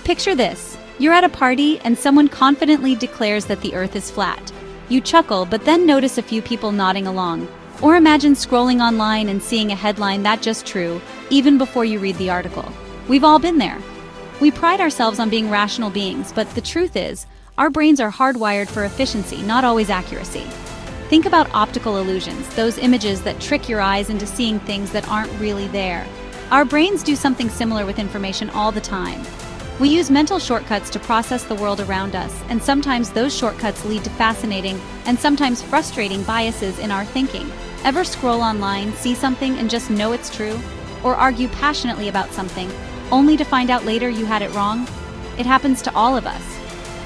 Picture this. You're at a party and someone confidently declares that the Earth is flat. You chuckle, but then notice a few people nodding along. Or imagine scrolling online and seeing a headline that just true, even before you read the article. We've all been there. We pride ourselves on being rational beings, but the truth is, our brains are hardwired for efficiency, not always accuracy. Think about optical illusions, those images that trick your eyes into seeing things that aren't really there. Our brains do something similar with information all the time. We use mental shortcuts to process the world around us, and sometimes those shortcuts lead to fascinating and sometimes frustrating biases in our thinking. Ever scroll online, see something, and just know it's true? Or argue passionately about something, only to find out later you had it wrong? It happens to all of us.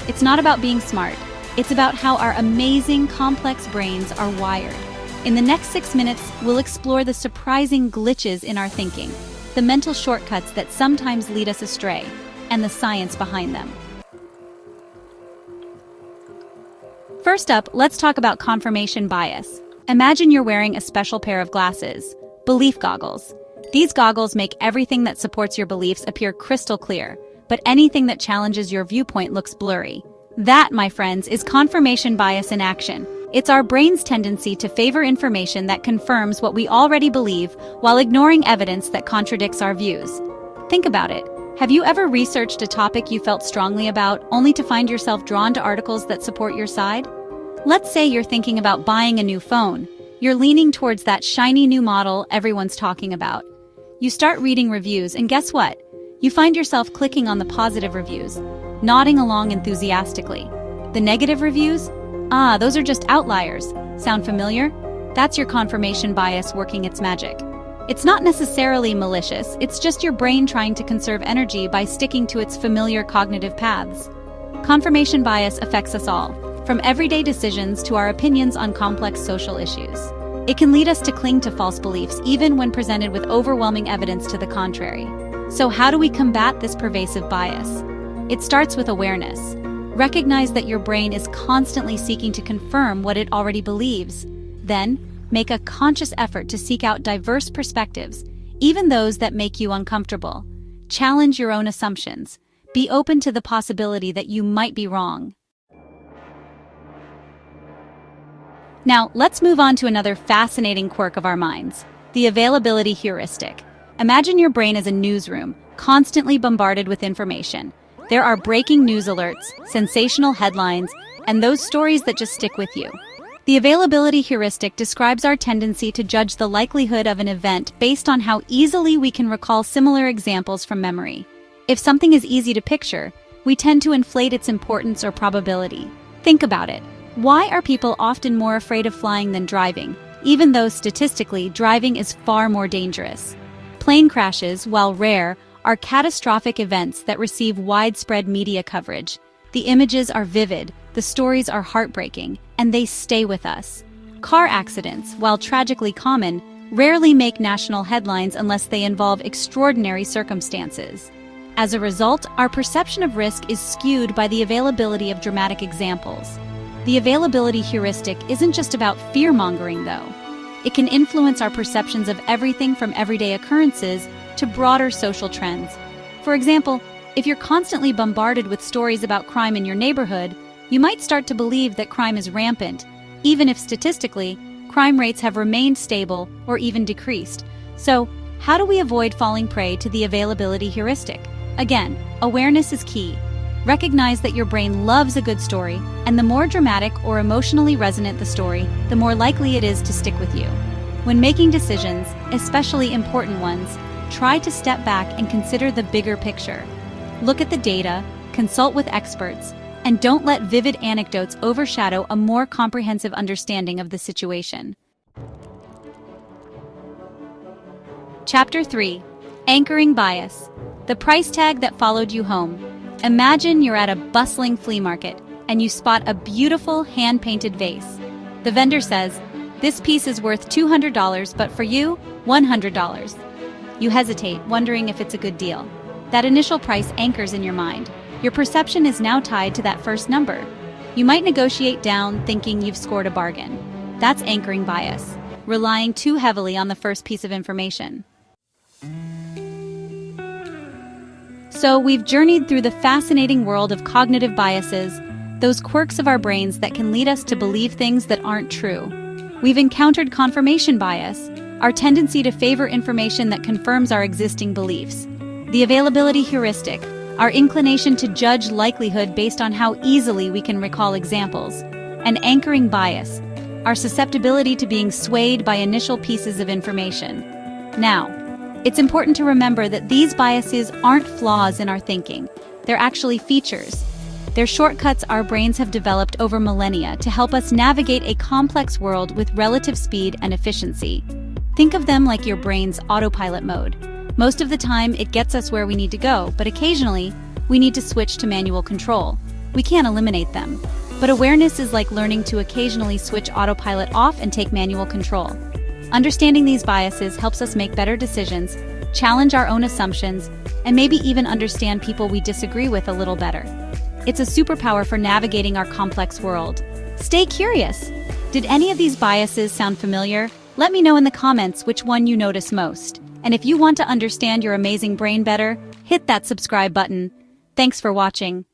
It's not about being smart. It's about how our amazing, complex brains are wired. In the next 6 minutes, we'll explore the surprising glitches in our thinking, the mental shortcuts that sometimes lead us astray, and the science behind them. First up, let's talk about confirmation bias. Imagine you're wearing a special pair of glasses, belief goggles. These goggles make everything that supports your beliefs appear crystal clear, but anything that challenges your viewpoint looks blurry. That, my friends, is confirmation bias in action. It's our brain's tendency to favor information that confirms what we already believe while ignoring evidence that contradicts our views. Think about it. Have you ever researched a topic you felt strongly about, only to find yourself drawn to articles that support your side? Let's say you're thinking about buying a new phone. You're leaning towards that shiny new model everyone's talking about. You start reading reviews, and guess what? You find yourself clicking on the positive reviews, nodding along enthusiastically. The negative reviews? Those are just outliers. Sound familiar? That's your confirmation bias working its magic. It's not necessarily malicious, it's just your brain trying to conserve energy by sticking to its familiar cognitive paths. Confirmation bias affects us all, from everyday decisions to our opinions on complex social issues. It can lead us to cling to false beliefs even when presented with overwhelming evidence to the contrary. So how do we combat this pervasive bias? It starts with awareness. Recognize that your brain is constantly seeking to confirm what it already believes. Then, make a conscious effort to seek out diverse perspectives, even those that make you uncomfortable. Challenge your own assumptions. Be open to the possibility that you might be wrong. Now, let's move on to another fascinating quirk of our minds, the availability heuristic. Imagine your brain as a newsroom, constantly bombarded with information. There are breaking news alerts, sensational headlines, and those stories that just stick with you. The availability heuristic describes our tendency to judge the likelihood of an event based on how easily we can recall similar examples from memory. If something is easy to picture, we tend to inflate its importance or probability. Think about it. Why are people often more afraid of flying than driving, even though statistically driving is far more dangerous? Plane crashes, while rare, are catastrophic events that receive widespread media coverage. The images are vivid, the stories are heartbreaking, and they stay with us. Car accidents, while tragically common, rarely make national headlines unless they involve extraordinary circumstances. As a result, our perception of risk is skewed by the availability of dramatic examples. The availability heuristic isn't just about fear-mongering, though. It can influence our perceptions of everything from everyday occurrences to broader social trends. For example, if you're constantly bombarded with stories about crime in your neighborhood, you might start to believe that crime is rampant, even if statistically, crime rates have remained stable or even decreased. So, how do we avoid falling prey to the availability heuristic? Again, awareness is key. Recognize that your brain loves a good story, and the more dramatic or emotionally resonant the story, the more likely it is to stick with you. When making decisions, especially important ones, try to step back and consider the bigger picture. Look at the data, consult with experts, and don't let vivid anecdotes overshadow a more comprehensive understanding of the situation. Chapter 3. Anchoring Bias. The price tag that followed you home. Imagine you're at a bustling flea market and you spot a beautiful hand-painted vase. The vendor says, "This piece is worth $200, but for you, $100. You hesitate, wondering if it's a good deal. That initial price anchors in your mind. Your perception is now tied to that first number. You might negotiate down, thinking you've scored a bargain. That's anchoring bias, relying too heavily on the first piece of information. So we've journeyed through the fascinating world of cognitive biases, those quirks of our brains that can lead us to believe things that aren't true. We've encountered confirmation bias, our tendency to favor information that confirms our existing beliefs. The availability heuristic, our inclination to judge likelihood based on how easily we can recall examples. And anchoring bias, our susceptibility to being swayed by initial pieces of information. Now, it's important to remember that these biases aren't flaws in our thinking. They're actually features. They're shortcuts our brains have developed over millennia to help us navigate a complex world with relative speed and efficiency. Think of them like your brain's autopilot mode. Most of the time, it gets us where we need to go, but occasionally, we need to switch to manual control. We can't eliminate them. But awareness is like learning to occasionally switch autopilot off and take manual control. Understanding these biases helps us make better decisions, challenge our own assumptions, and maybe even understand people we disagree with a little better. It's a superpower for navigating our complex world. Stay curious! Did any of these biases sound familiar? Let me know in the comments which one you notice most. And if you want to understand your amazing brain better, hit that subscribe button. Thanks for watching.